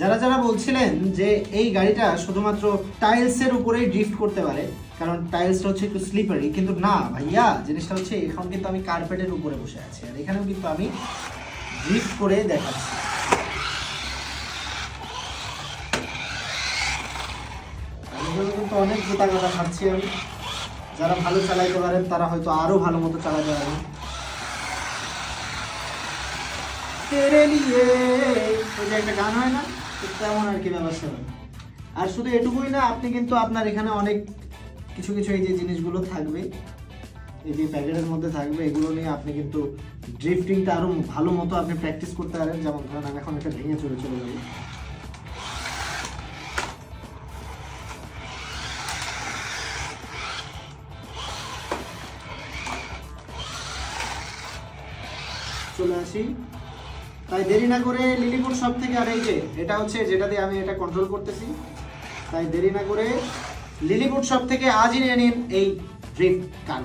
যারা যারা বলছিলেন যে এই গাড়িটা শুধুমাত্র টাইলসের উপরেই ড্রিফট করতে পারে, কারণ টাইলসটা হচ্ছে একটু স্লিপারি, কিন্তু না ভাইয়া, জিনিসটা হচ্ছে এখন কিন্তু আমি কার্পেটের উপরে বসে আছি, আর এখানেও কিন্তু আমি ড্রিফট করে দেখাচ্ছি। কিন্তু অনেক গোটা গোটা খাচ্ছি আমি। যারা ভালো চালাইতে পারেন তারা হয়তো আরো ভালো মতো চালাতে পারেন। তেরে লিয়ে ওই যে একটা গান হয় না, তেমন আর কি ব্যবস্থা। আর শুধু এটুকুই না, আপনি কিন্তু আপনার এখানে অনেক কিছু কিছু এই যে জিনিসগুলো থাকবে, এই যে প্যাকেটের মধ্যে থাকবে, এগুলো নিয়ে আপনি কিন্তু ড্রিফটিংটা আরো ভালো মতো আপনি প্র্যাকটিস করতে পারেন। যেমন ধরেন আমি এখন একটা ভেঙে চলে যাবো। চলে আসি, তাই দেরি না করে লিলিপুর শপ থেকে, আর এই যে এটা হচ্ছে যেটা দিয়ে আমি এটা কন্ট্রোল করতেছি, তাই দেরি না করে লিলিপুর শপ থেকে আজই নিয়ে নিন এই ড্রিফট কার।